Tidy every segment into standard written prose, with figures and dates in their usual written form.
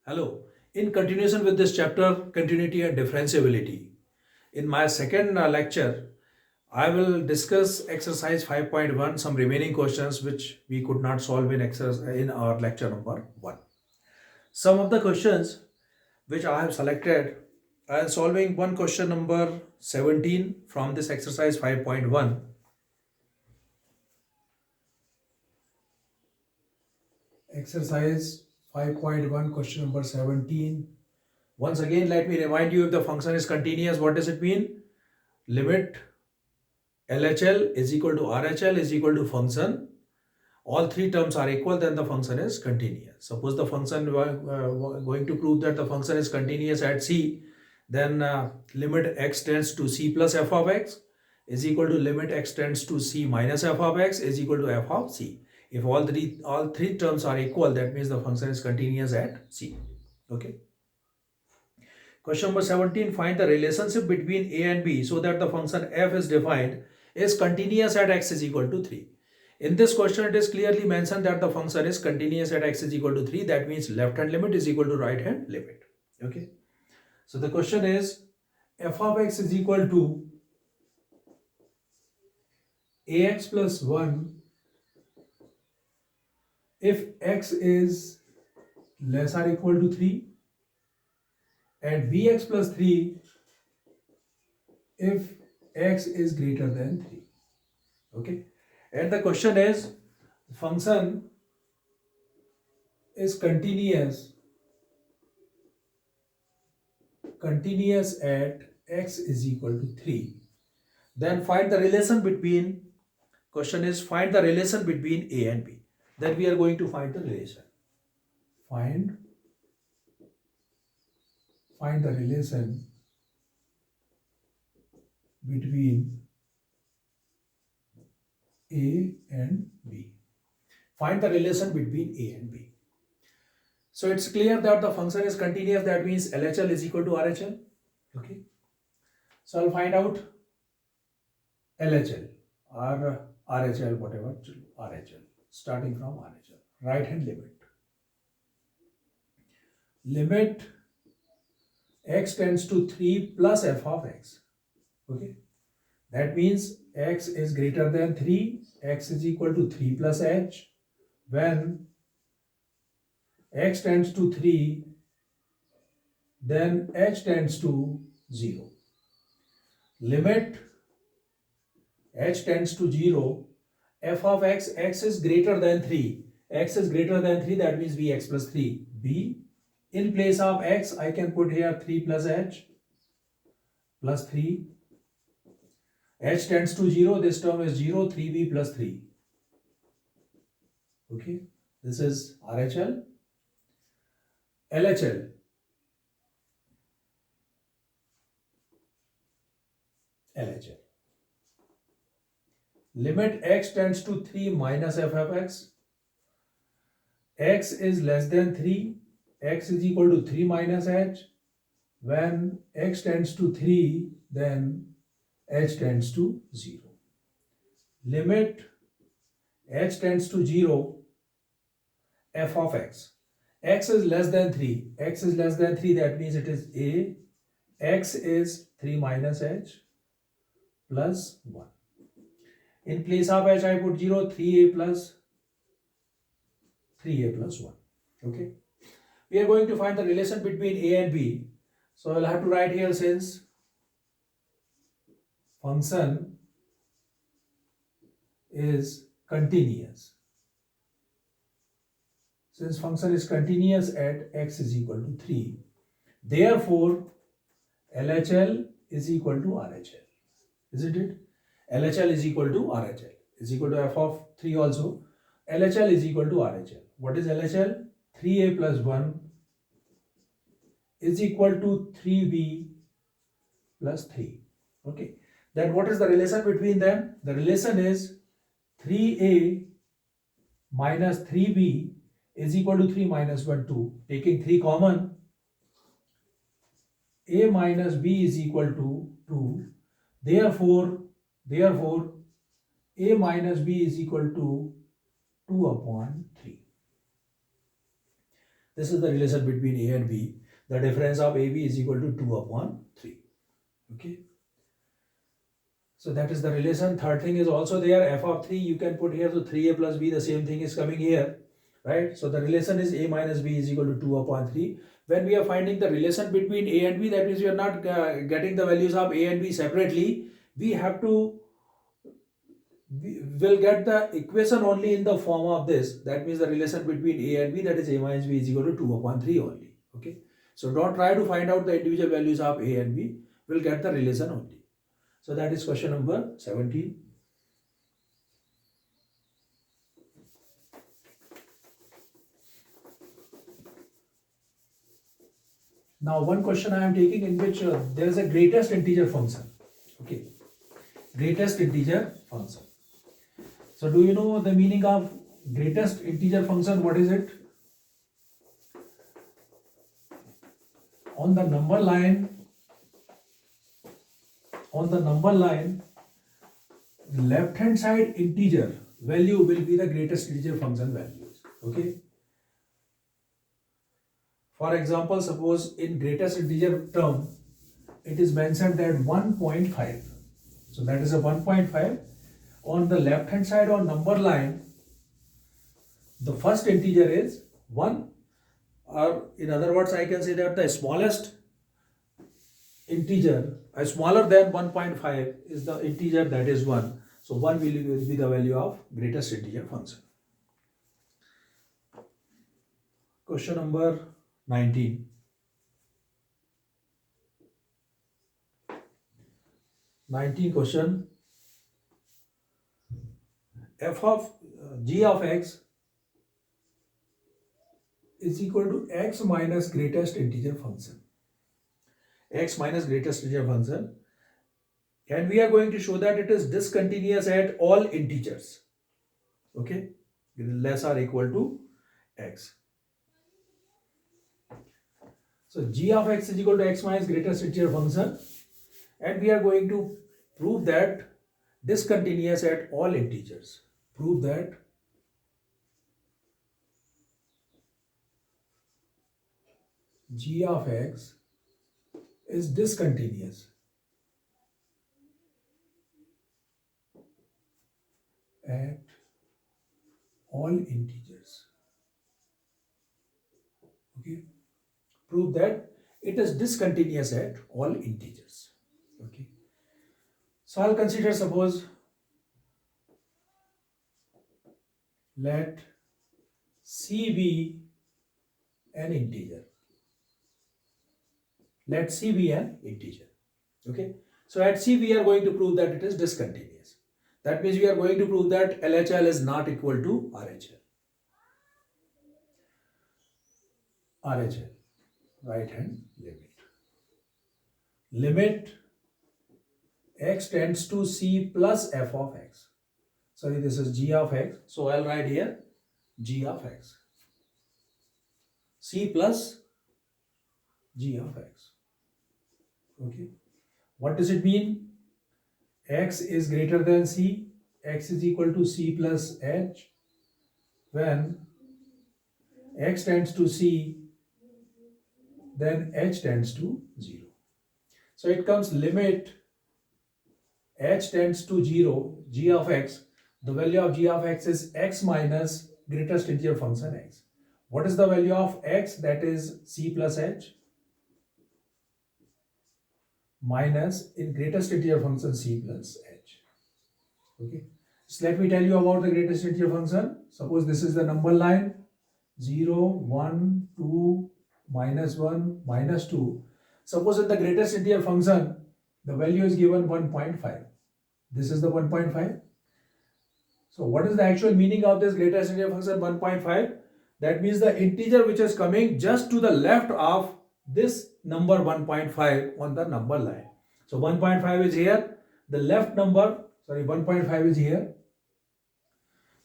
Hello. In continuation with this chapter, continuity and differentiability, in my second lecture, I will discuss exercise 5.1, some remaining questions which we could not solve in our lecture number 1. Some of the questions which I have selected, I am solving one question number 17 from this exercise 5.1. Exercise 5.1, question number 17. Once again, let me remind you, if the function is continuous, what does it mean? Limit LHL is equal to RHL is equal to function. All three terms are equal, then the function is continuous. Suppose the function going to prove that the function is continuous at C, then limit x tends to C plus f of x is equal to limit x tends to C minus f of x is equal to f of C. If all three terms are equal, that means the function is continuous at C. Okay. Question number 17, find the relationship between a and b so that the function f is defined is continuous at x is equal to 3. In this question, it is clearly mentioned that the function is continuous at x is equal to 3. That means left hand limit is equal to right hand limit. Okay. So the question is, f of x is equal to ax plus 1 if x is less or equal to 3, and bx plus 3 if x is greater than 3. Okay. And the question is, function is continuous at x is equal to 3. Then find the relation between, question is find the relation between a and b. Then we are going to find the relation. Find the relation between a and b. Find the relation between a and b. So it's clear that the function is continuous. That means LHL is equal to RHL. Okay. So I'll find out LHL or RHL, whatever, RHL, starting from RHL. Right hand limit. Limit x tends to 3 plus f of x. Okay. That means x is greater than 3, x is equal to 3 plus h. When x tends to 3, then h tends to 0. Limit h tends to 0, f of x, x is greater than 3. X is greater than 3, that means bx plus 3. b, in place of x, I can put here 3 plus h plus 3. H tends to 0, this term is 0, 3b plus 3. Okay, this is RHL. LHL. LHL. Limit x tends to 3 minus f of x. X is less than 3. X is equal to 3 minus h. When x tends to 3, then h tends to 0. Limit h tends to 0, f of x. X is less than 3. X is less than 3, that means it is a. X is 3 minus h plus 1. In place of h, I put 0, 3a plus 1. Okay. We are going to find the relation between a and b. So I'll have to write here, since function is continuous. Since function is continuous at x is equal to 3, therefore LHL is equal to RHL. Isn't it? LHL is equal to RHL. Is equal to f of 3 also. LHL is equal to RHL. What is LHL? 3a plus 1 is equal to 3b plus 3. Okay. Then what is the relation between them? The relation is 3a minus 3b is equal to 3 minus 1, 2. Taking 3 common, a minus b is equal to 2. Therefore, a minus b is equal to 2 upon 3. This is the relation between A and B. The difference of AB is equal to 2 upon 3. Okay. So that is the relation. Third thing is also there, f of 3 you can put here, so 3a plus b, the same thing is coming here, right? So the relation is a minus b is equal to 2 upon 3. When we are finding the relation between a and b, that means we are not getting the values of a and b separately. We have to, we will get the equation only in the form of this. That means the relation between a and b, that is a minus b is equal to 2 upon 3 only. Okay. So don't try to find out the individual values of a and b. We'll get the relation only. So that is question number 17. Now one question I am taking in which there is a greatest integer function. Okay, greatest integer function. So do you know the meaning of greatest integer function? What is it? On the number line, left hand side integer value will be the greatest integer function values. Okay. For example, suppose in greatest integer term, it is mentioned that 1.5. So that is a 1.5. On the left hand side on number line, the first integer is 1, or in other words, I can say that the smallest integer, smaller than 1.5 is the integer that is 1. So 1 will be the value of greatest integer function. Question number 19. 19 question. F of g of x is equal to x minus greatest integer function. X minus greatest integer function. And we are going to show that it is discontinuous at all integers. Okay. Less or equal to x. So g of x is equal to x minus greatest integer function, and we are going to prove that discontinuous at all integers. Prove that g of x is discontinuous at all integers. Okay. Prove that it is discontinuous at all integers. Okay. So I'll consider, suppose, let c be an integer. Let c be an integer. Okay. So at c we are going to prove that it is discontinuous. That means we are going to prove that LHL is not equal to RHL. RHL, right hand limit. Limit x tends to c plus f of x. Sorry, this is g of x. So I'll write here g of x. C plus g of x. Okay. What does it mean? X is greater than c. X is equal to c plus h. When x tends to c, then h tends to 0. So it comes limit h tends to 0, g of x. The value of g of x is x minus greatest integer function x. What is the value of x? That is c plus h minus in greatest integer function c plus h. Okay. So let me tell you about the greatest integer function. Suppose this is the number line 0, 1, 2, minus 1, minus 2. Suppose in the greatest integer function, the value is given 1.5. This is the 1.5. So what is the actual meaning of this greatest integer function 1.5? That means the integer which is coming just to the left of this number 1.5 on the number line. So 1.5 is here. The left number, 1.5 is here.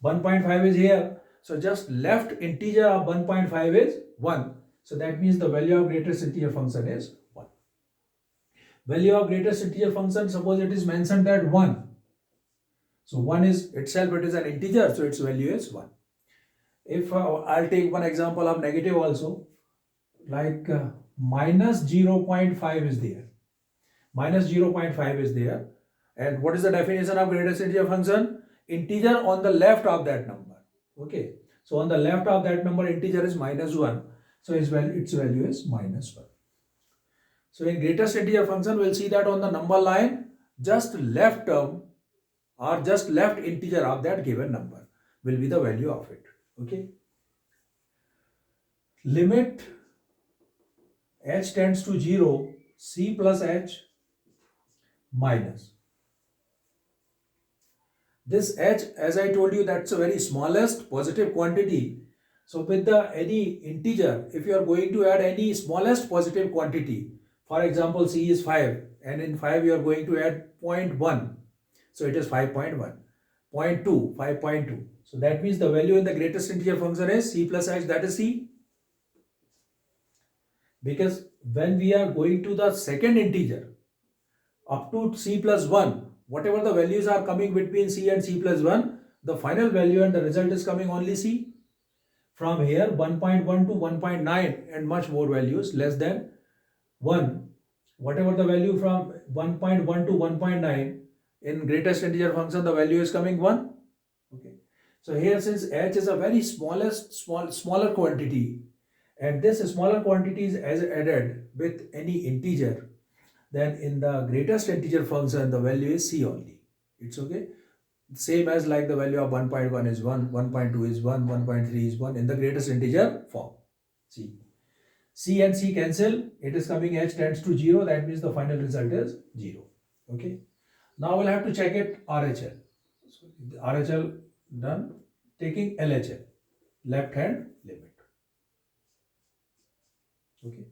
1.5 is here. So just left integer of 1.5 is 1. So that means the value of greatest integer function is 1. Value of greatest integer function, suppose it is mentioned that 1. So 1 is itself, it is an integer, so its value is 1. if I'll take one example of negative also, like minus 0.5 is there. Minus 0.5 is there. And what is the definition of greatest integer function? Integer on the left of that number. Okay. So on the left of that number, integer is minus 1. So its value is minus 1. So in greatest integer function, we'll see that on the number line, just left term or just left integer of that given number will be the value of it. Okay. Limit h tends to 0, c plus h minus. This h, as I told you, that's a very smallest positive quantity. So with the any integer, if you are going to add any smallest positive quantity, for example, c is 5, and in 5 you are going to add 0.1. So it is 5.1. 0.2, 5.2. So that means the value in the greatest integer function is c plus h, that is c. Because when we are going to the second integer up to c plus 1, whatever the values are coming between c and c plus 1, the final value and the result is coming only c. From here 1.1 to 1.9 and much more values less than 1. Whatever the value from 1.1 to 1.9 in greatest integer function, the value is coming 1. Okay. So here, since h is a very smaller quantity, and this smaller quantity is as added with any integer, then in the greatest integer function the value is c only. It's okay. Same as like the value of 1.1 is 1, 1.2 is 1, 1.3 is 1 in the greatest integer form. C. C and C cancel. It is coming h tends to 0. That means the final result is 0. Okay. Now we'll have to check it RHL. So RHL done. Taking LHL. Left hand limit. Okay.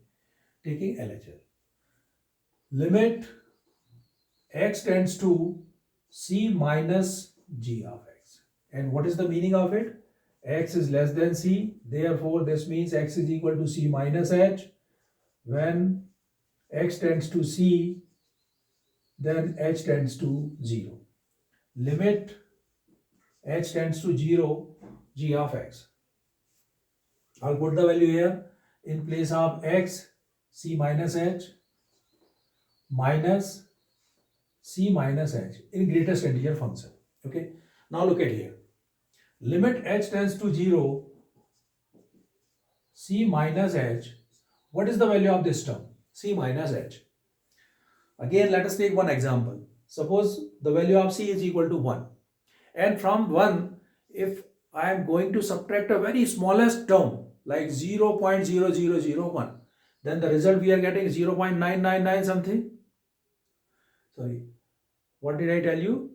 Taking LHL. Limit x tends to c minus g of x. And what is the meaning of it? X is less than c. Therefore, this means x is equal to c minus h. When x tends to c, then h tends to 0. Limit h tends to 0, g of x. I'll put the value here in place of x, c minus h minus c minus h in greatest integer function. Okay. Now look at here. Limit h tends to 0, c minus h. What is the value of this term? C minus h. Again, let us take one example. Suppose the value of c is equal to 1. And from 1, if I am going to subtract a very smallest term like 0.0001, then the result we are getting 0.999 something. Sorry, what did I tell you?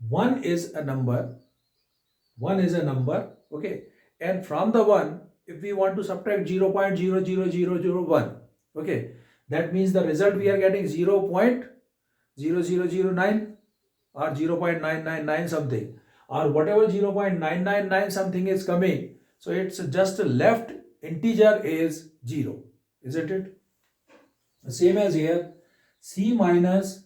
1 is a number. 1 is a number. Okay. And from the 1, if we want to subtract 0.00001, okay, that means the result we are getting 0.0009 or 0.999 something, or whatever 0.999 something is coming. So it's just left integer is 0, isn't it? Same as here, c minus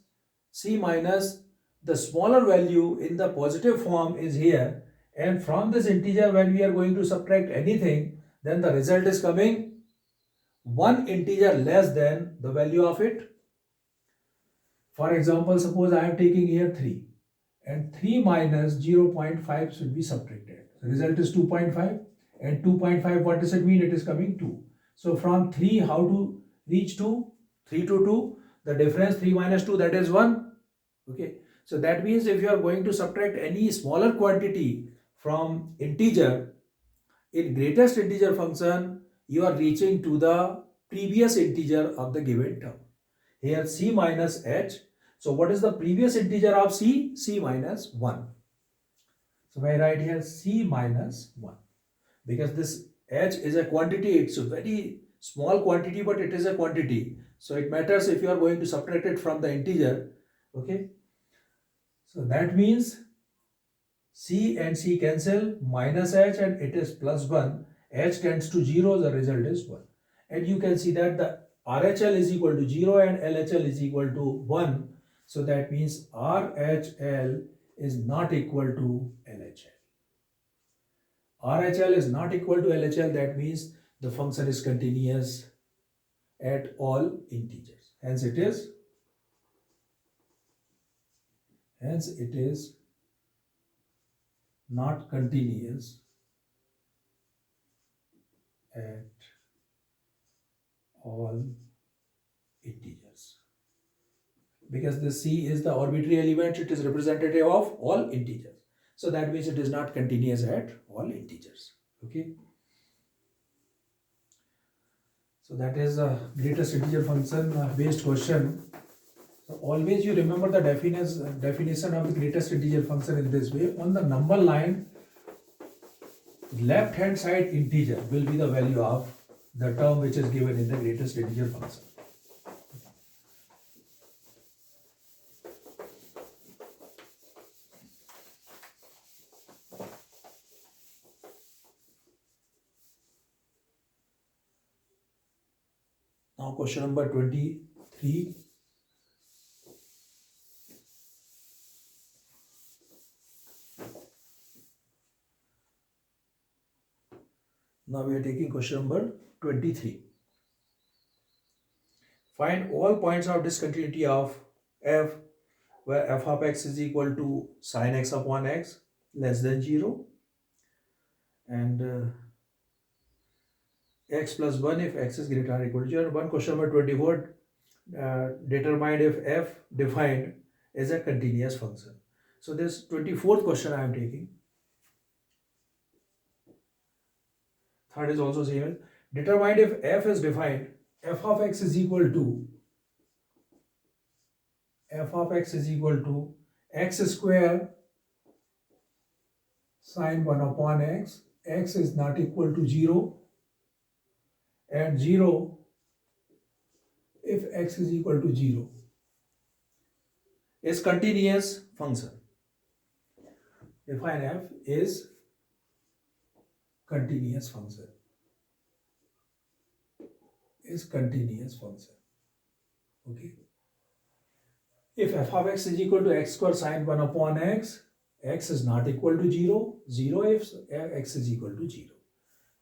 the smaller value in the positive form is here, and from this integer when we are going to subtract anything, then the result is coming one integer less than the value of it. For example, suppose I am taking here 3, and 3 minus 0.5 should be subtracted. The result is 2.5, and 2.5, what does it mean? It is coming 2. So from 3, how to reach 2? 3 to 2, the difference 3 minus 2, that is 1. Okay. So that means if you are going to subtract any smaller quantity from integer, in greatest integer function, you are reaching to the previous integer of the given term. Here c minus h. So what is the previous integer of c? C minus 1. So I write here c minus 1. Because this h is a quantity, it's a very small quantity, but it is a quantity. So it matters if you are going to subtract it from the integer. Okay. So that means c and c cancel, minus h, and it is plus 1. H tends to 0, the result is 1. And you can see that the RHL is equal to 0 and LHL is equal to 1. So that means RHL is not equal to LHL. RHL is not equal to LHL, that means the function is continuous at all integers. Hence it is not continuous at all integers. Because the C is the arbitrary element, it is representative of all integers. So that means it is not continuous at all integers. Okay. So that is a greatest integer function based question. So always you remember the definition of the greatest integer function in this way. On the number line, left hand side integer will be the value of the term which is given in the greatest integer function. Now question number 23. Now we are taking question number 23. Find all points of discontinuity of f where f of x is equal to sin x upon x less than 0 and x plus 1 if x is greater or equal to 0. One question number 24. Determine if f defined is a continuous function. So this 24th question I am taking. Third is also same. Determine if f is defined, f of x is equal to x square sine 1 upon x. X is not equal to 0 and 0 if x is equal to 0 is continuous function. Define f is continuous function. Okay. If f of x is equal to x square sine 1 upon x, x is not equal to 0, 0 if x is equal to 0.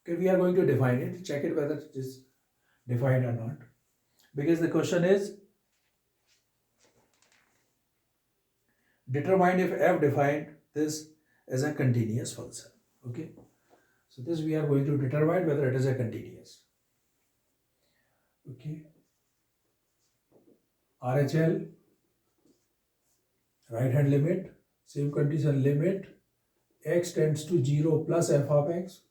Okay, we are going to define it, check it whether it is defined or not. Because the question is, determine if f defined this as a continuous function. Okay. So this we are going to determine whether it is a continuous. Okay. RHL, right hand limit, same condition, limit x tends to 0 plus f of x.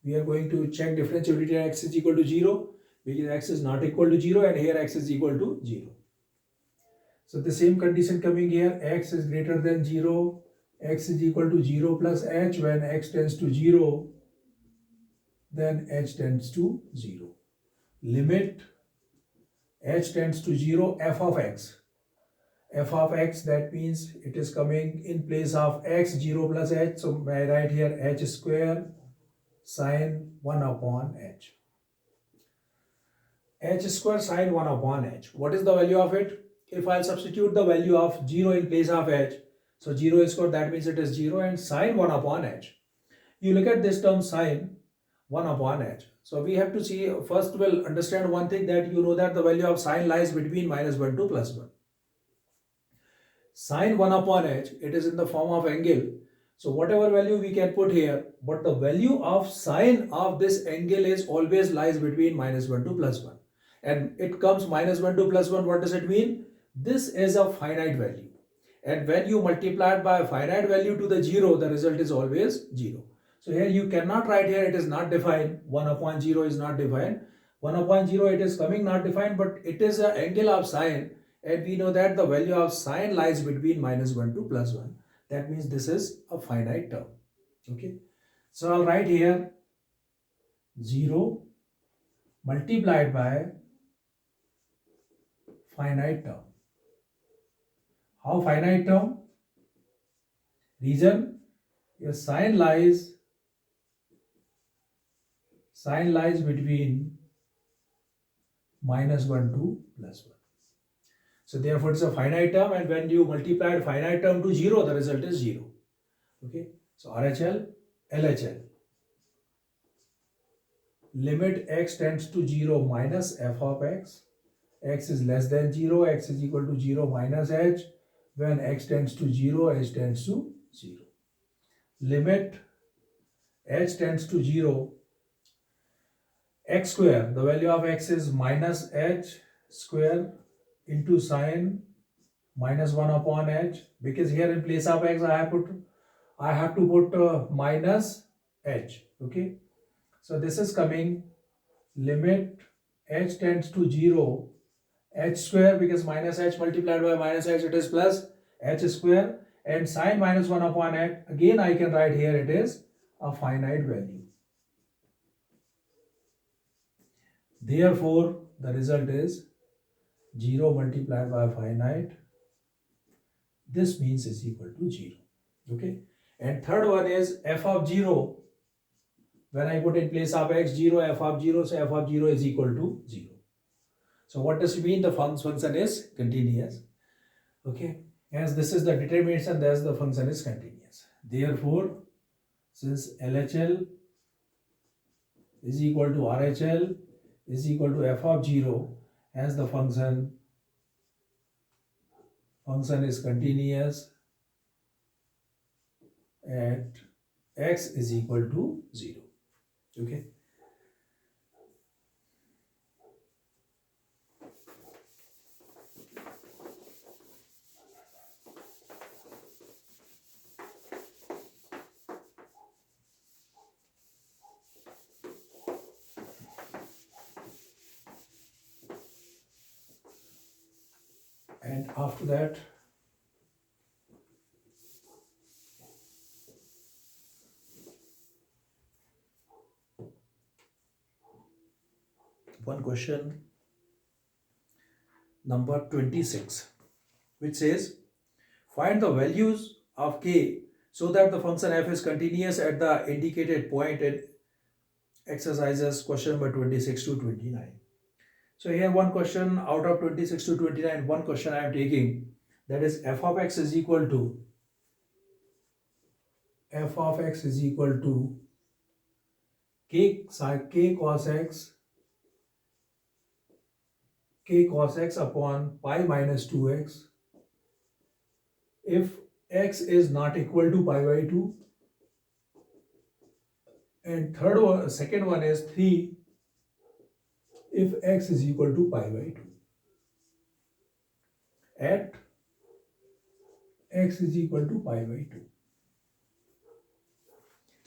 We are going to check differentiability at x is equal to 0 because x is not equal to 0 and here x is equal to 0. So the same condition coming here, x is greater than 0, x is equal to 0 plus h. When x tends to 0, then h tends to 0. Limit h tends to 0, f of x. F of x, that means it is coming in place of x, 0 plus h. So I write here h square sine 1 upon h. H square sine 1 upon h. What is the value of it? If I'll substitute the value of 0 in place of h, so 0 square, that means it is 0 and sine 1 upon h. You look at this term sine 1 upon h. So we have to see, first we'll understand one thing, that you know that the value of sine lies between -1 to +1. Sine 1 upon h, it is in the form of angle. So whatever value we can put here, but the value of sine of this angle is always lies between -1 to +1. And it comes -1 to +1, what does it mean? This is a finite value. And when you multiply it by a finite value to the 0, the result is always 0. So here you cannot write here it is not defined, 1 upon 0 is not defined. 1 upon 0 it is coming not defined, but it is an angle of sine. And we know that the value of sine lies between -1 to +1. That means this is a finite term. Okay. So I'll write here 0 multiplied by finite term. How finite term? Reason, your sine lies between -1 to +1. So therefore it's a finite term, and when you multiply finite term to 0, the result is 0. Okay. So RHL, LHL. limit x tends to 0 minus f of x is less than 0, x is equal to 0 minus h, when x tends to 0, h tends to 0. Limit h tends to 0, x square, the value of x is minus h square into sine minus 1 upon h, because here in place of x I have to put minus h. Okay, so this is coming limit h tends to 0, h square, because minus h multiplied by minus h, it is plus h square, and sine minus 1 upon h, again I can write here it is a finite value. Therefore, the result is 0 multiplied by finite. This means is equal to 0. Okay. And third one is f of 0. When I put in place of x 0, f of 0, so f of 0 is equal to 0. So what does it mean? The function is continuous. Okay. As this is the determination, thus the function is continuous. Therefore, since LHL is equal to RHL is equal to f of 0, as the function is continuous at x is equal to 0. Okay. And after that, one question number 26, which says find the values of k so that the function f is continuous at the indicated point in exercises question number 26 to 29. So here one question out of 26 to 29, one question I am taking, that is f of x is equal to k cos x upon pi minus 2x if x is not equal to pi by 2, and second one is 3 if x is equal to pi by 2 at x is equal to pi by 2.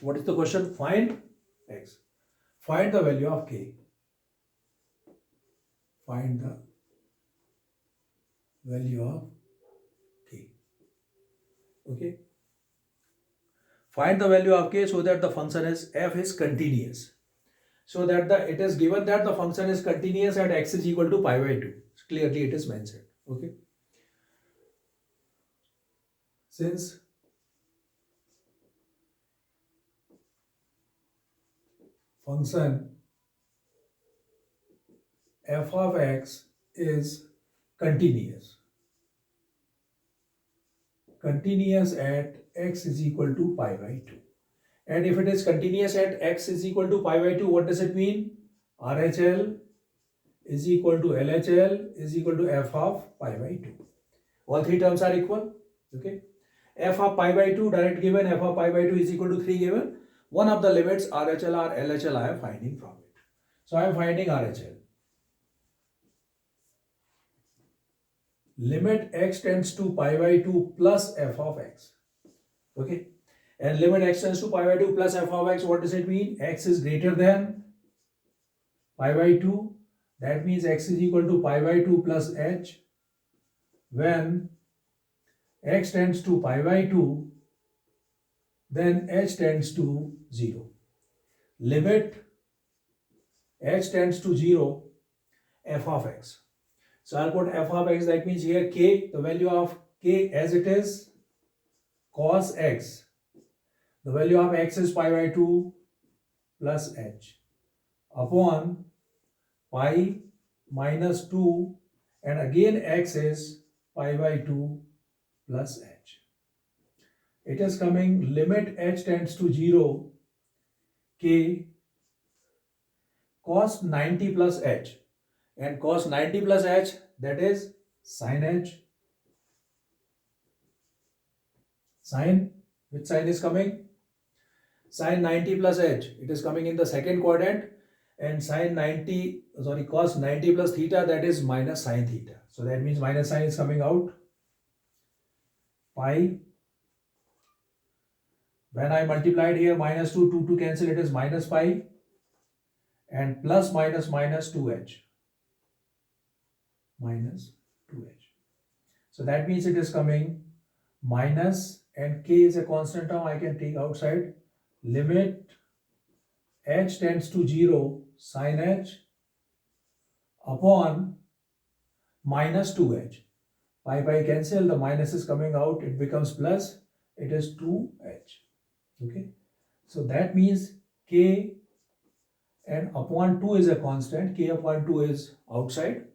What is the question? Find x. Find the value of k. Find the value of k. Okay. Find the value of k so that the function is f is continuous. So that it is given that the function is continuous at x is equal to pi by 2. Clearly it is mentioned. Okay. Since function f of x is continuous at x is equal to pi by 2, and if it is continuous at x is equal to pi by 2, what does it mean? RHL is equal to LHL is equal to f of pi by 2. All three terms are equal. Okay. F of pi by 2 direct given, f of pi by 2 is equal to 3 given. One of the limits RHL or LHL I am finding from it. So I am finding RHL. Limit x tends to pi by 2 plus f of x. Okay. And limit x tends to pi by 2 plus f of x, what does it mean? X is greater than pi by 2. That means x is equal to pi by 2 plus h. When x tends to pi by 2, then h tends to 0. Limit h tends to 0, f of x. So I'll put f of x, that means here k, the value of k as it is, cos x. The value of x is pi by 2 plus h upon pi minus 2, and again x is pi by 2 plus h. It is coming limit h tends to 0, k cos 90 plus h, and cos 90 plus h, that is sin h. Sin, which sign is coming? Sin 90 plus h, it is coming in the second quadrant, and cos 90 plus theta, that is minus sin theta. So that means minus sign is coming out. Pi, when I multiplied here minus 2 to cancel, it is minus pi, and plus minus minus 2h, minus 2h. So that means it is coming minus, and k is a constant term, I can take outside, limit h tends to 0 sin h upon minus 2h. Pi cancel, the minus is coming out, it becomes plus, it is 2h. Okay, so that means k and upon 2 is a constant, k upon 2 is outside,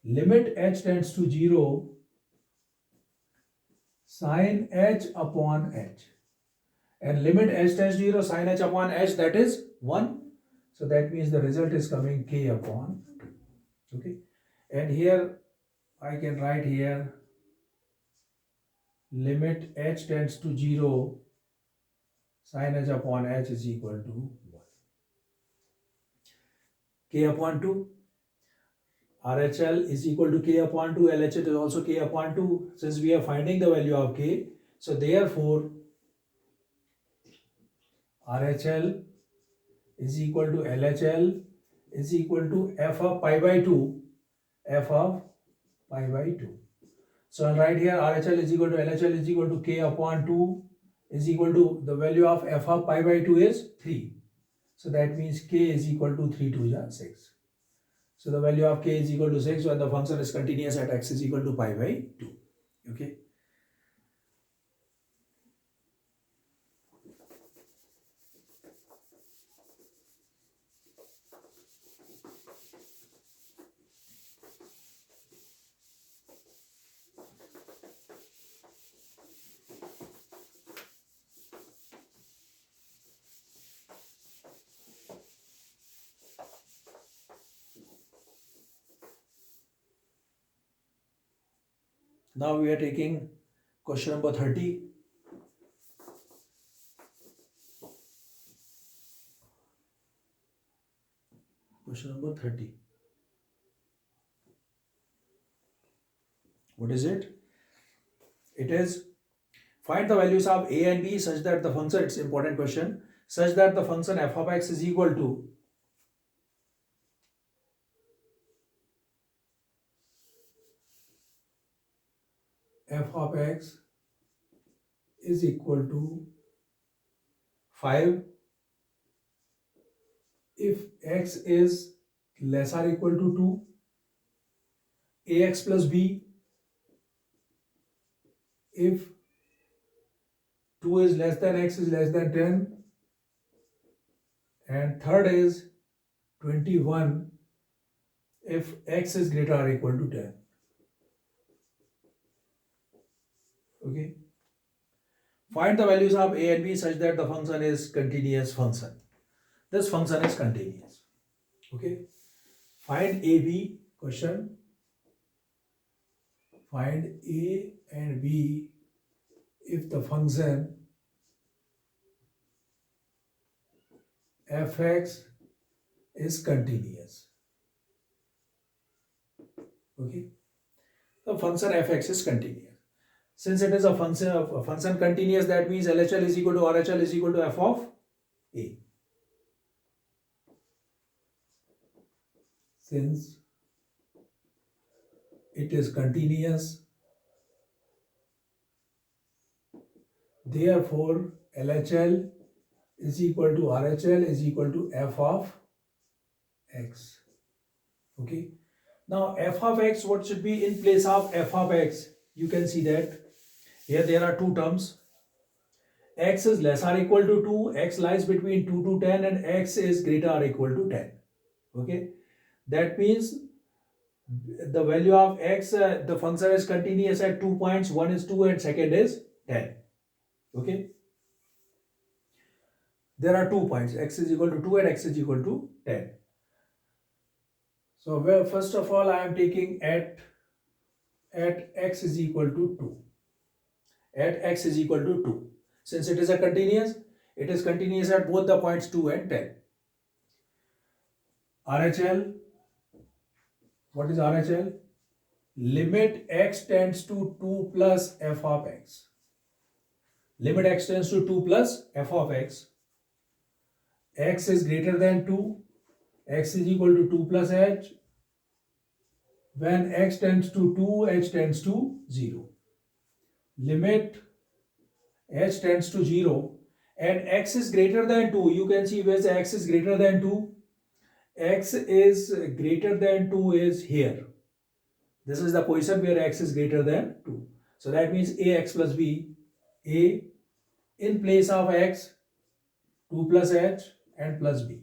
limit h tends to 0 sin h upon h, and limit h tends to 0 sin h upon h, that is 1. So that means the result is coming k upon 2. Okay, and here I can write here limit h tends to 0 sin h upon h is equal to 1. K upon 2, RHL is equal to k upon 2, LHL is also k upon 2. Since we are finding the value of k, so therefore RHL is equal to LHL is equal to f of pi by 2, f of pi by 2. So I'll write here RHL is equal to LHL is equal to k upon 2 is equal to the value of f of pi by 2 is 3. So that means k is equal to 3 to 6. So the value of k is equal to 6 when the function is continuous at x is equal to pi by 2. Okay. Now we are taking question number 30. Question number 30. What is it? It is find the values of a and b such that the function, it's important question, such that the function f of x is equal to f of x is equal to 5 if x is less or equal to 2, ax plus b if 2 is less than x is less than 10, and third is 21 if x is greater or equal to 10. Okay. Find the values of a and b such that the function is continuous function. This function is continuous. Okay. Find a, b, question. Find a and b if the function fx is continuous. Okay. The function fx is continuous. Since it is a function continuous, that means LHL is equal to RHL is equal to f of a. Since it is continuous, therefore LHL is equal to RHL is equal to f of x. Okay. Now f of x, what should be in place of f of x? You can see that here there are two terms. X is less or equal to 2, x lies between 2 to 10, and x is greater or equal to 10. Okay. That means the value of x, the function is continuous at 2 points. One is 2 and second is 10. Okay. There are 2 points, x is equal to 2 and x is equal to 10. So well, first of all, I am taking at x is equal to 2. At x is equal to 2. Since it is a continuous, it is continuous at both the points 2 and 10. RHL, what is RHL? Limit x tends to 2 plus f of x. Limit x tends to 2 plus f of x. X is greater than 2. X is equal to 2 plus h. When x tends to 2, h tends to 0. Limit h tends to 0 and x is greater than 2. You can see where the x is greater than 2. X is greater than 2 is here. This is the position where x is greater than 2. So that means ax plus b. A in place of x, 2 plus h and plus b.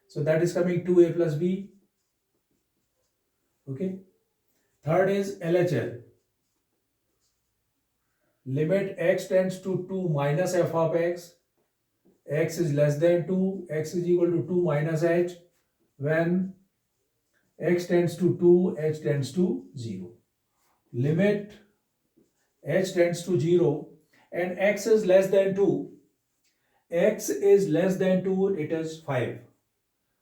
So that is coming 2a plus b. Okay. Third is LHL. Limit x tends to 2 minus f of x. X is less than 2. X is equal to 2 minus h. When x tends to 2, h tends to 0. Limit h tends to 0 and x is less than 2. X is less than 2, it is 5.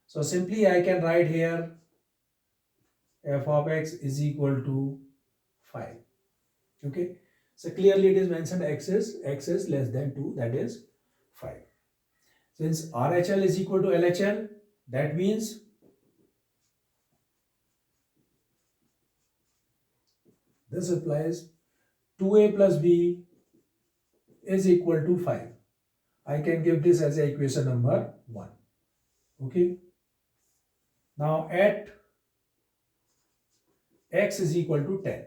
So simply I can write here f of x is equal to 5. Okay. So clearly it is mentioned x is less than 2, that is 5. Since RHL is equal to LHL, that means this applies 2a plus b is equal to 5. I can give this as equation number 1. Okay. Now at x is equal to 10.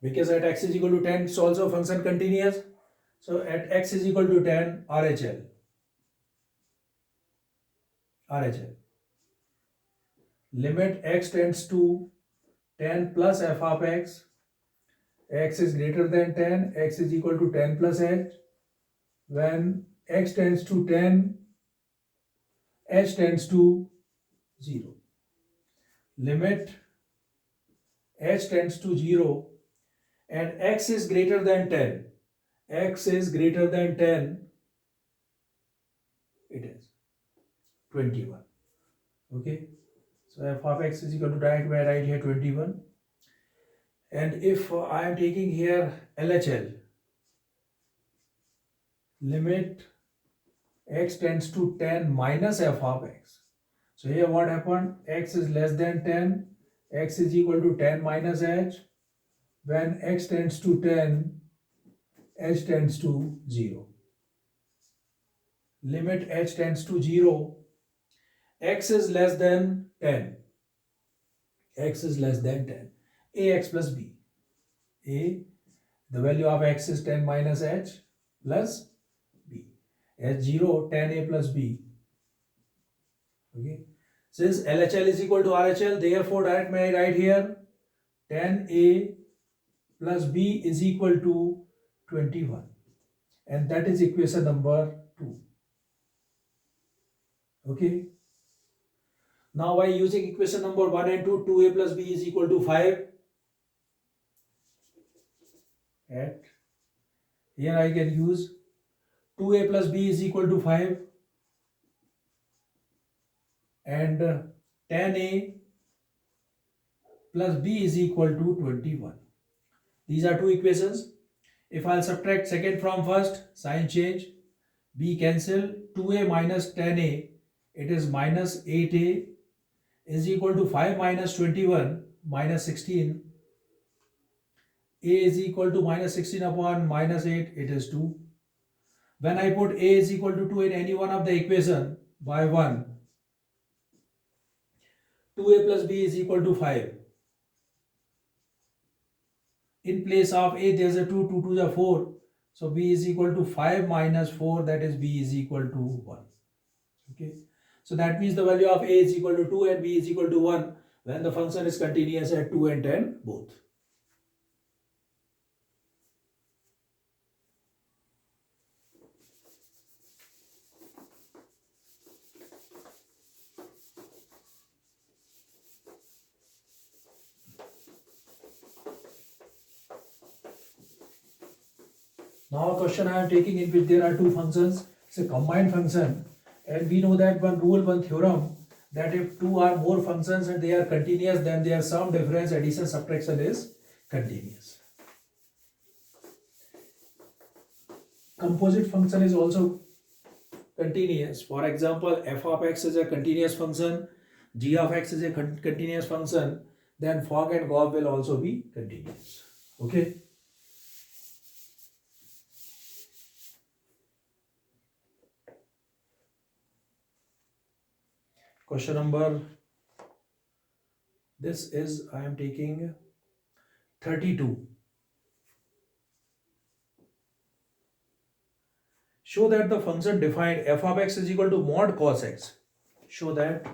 Because at x is equal to 10, it's also a function continuous. So at x is equal to 10, RHL. Limit x tends to 10 plus f of x. X is greater than 10, x is equal to 10 plus h. When x tends to 10, h tends to 0. Limit h tends to 0 and x is greater than 10. X is greater than 10, it is 21. Okay. So f of x is equal to right here 21. And if I am taking here LHL, limit x tends to 10 minus f of x. So here what happened? X is less than 10, x is equal to 10 minus h. When x tends to 10, h tends to 0. Limit h tends to 0, x is less than 10. X is less than 10. Ax plus b. A, the value of x is 10 minus h plus b. H0, 10a plus b. Okay. Since LHL is equal to RHL, therefore direct may I write here 10a plus b is equal to 21. And that is equation number 2. Okay. Now by using equation number 1 and 2, 2a plus b is equal to 5. At here I can use 2a plus b is equal to 5 and 10a plus b is equal to 21. These are two equations. If I'll subtract second from first, sign change, b cancel, 2a minus 10a, it is minus 8a is equal to 5 minus 21 minus 16. A is equal to minus 16 upon minus 8, it is 2. When I put a is equal to 2 in any one of the equation by 1, 2a plus b is equal to 5. In place of a there is a 2, 2 to the 4. So b is equal to 5 minus 4, that is b is equal to 1. Okay. So that means the value of a is equal to 2 and b is equal to 1 when the function is continuous at 2 and 10 both. Now a question I am taking in which there are two functions. It's a combined function, and we know that one rule, one theorem, that if two or more functions and they are continuous, then their sum, difference, addition, subtraction is continuous. Composite function is also continuous. For example, f of x is a continuous function, g of x is a continuous function, then fog and gob will also be continuous. Okay. Question number, this is, I am taking 32. Show that the function defined f of x is equal to mod cos x. Show that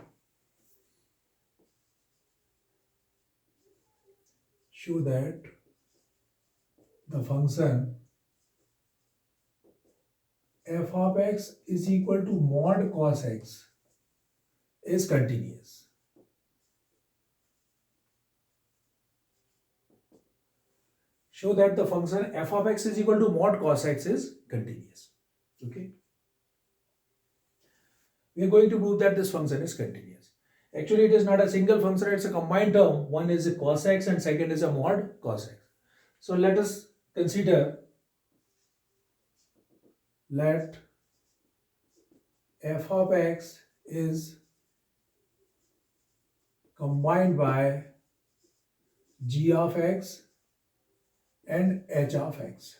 the function f of x is equal to mod cos x is continuous. Show that the function f of x is equal to mod cos x is continuous. Okay. We are going to prove that this function is continuous. Actually, it is not a single function, it's a combined term. One is a cos x and second is a mod cos x. So let us consider, let f of x is combined by g of x and h of x.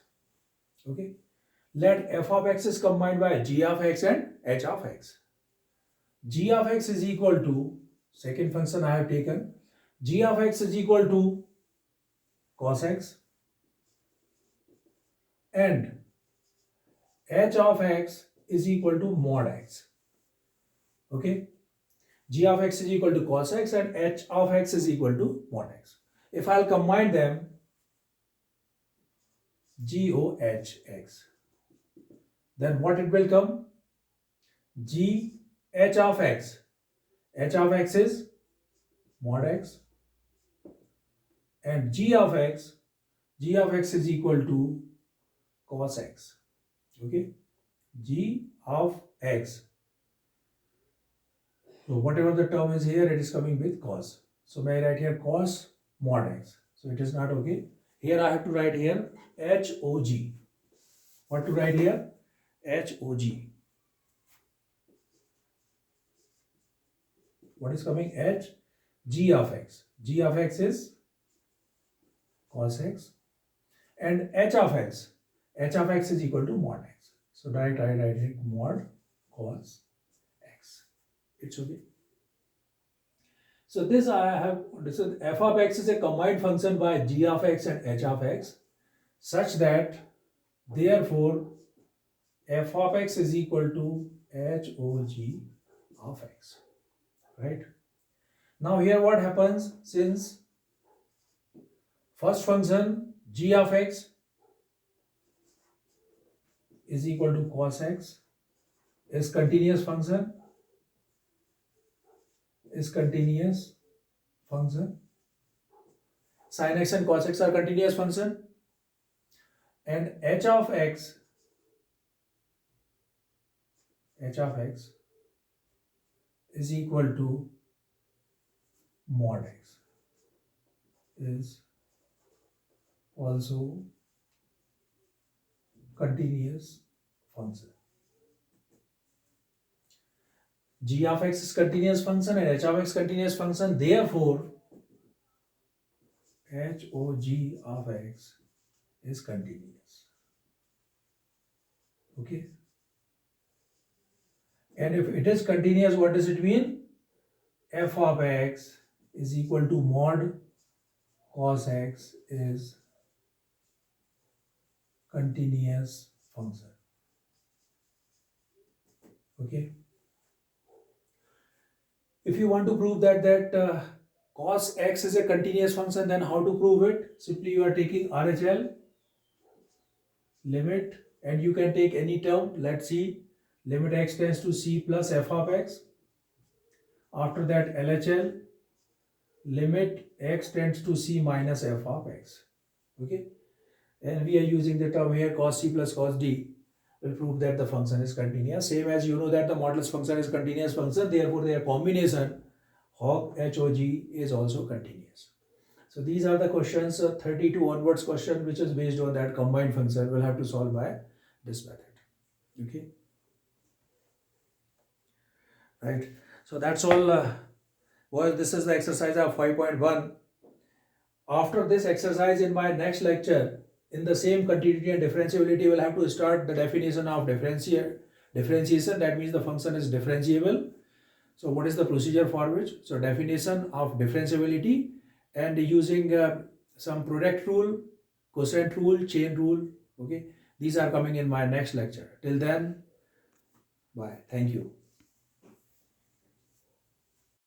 Okay. Let f of x is combined by g of x and h of x. G of x is equal to, second function I have taken, g of x is equal to cos x and h of x is equal to mod x. Okay. G of x is equal to cos x and h of x is equal to mod x. If I'll combine them, GOHX, then what it will come? G h of x. H of x is mod x and g of x is equal to cos x. Okay. G of x. So whatever the term is here, it is coming with cos. So may I write here cos mod x. So it is not okay. Here I have to write here HOG. What to write here? HOG. What is coming? H, G of x. G of x is cos x and h of x. H of x is equal to mod x. So I write here mod cos x. It's okay. So this is f of x is a combined function by g of x and h of x, such that therefore f of x is equal to HOG of x. Right? Now here what happens, since first function g of x is equal to cos x is continuous function, sin x and cos x are continuous function, and h of x is equal to mod x is also continuous function. G of x is continuous function and h of x continuous function, therefore HOG of x is continuous. Okay. And if it is continuous, what does it mean? F of x is equal to mod cos x is continuous function. Okay. If you want to prove that cos x is a continuous function, then how to prove it? Simply you are taking RHL limit, and you can take any term. Let's see, limit x tends to c plus f of x. After that LHL, limit x tends to c minus f of x. Okay. and we are using the term here cos C plus cos D will prove that the function is continuous. Same as you know that the modulus function is continuous function, therefore their combination Hog HOG is also continuous. So these are the questions 32 onwards question which is based on that combined function. We'll have to solve by this method. Okay. Right. So that's all. This is the exercise of 5.1. After this exercise in my next lecture, in the same continuity and differentiability, we'll have to start the definition of differentiation. That means the function is differentiable. So what is the procedure for which? So definition of differentiability and using some product rule, quotient rule, chain rule. Okay. These are coming in my next lecture. Till then, bye. Thank you.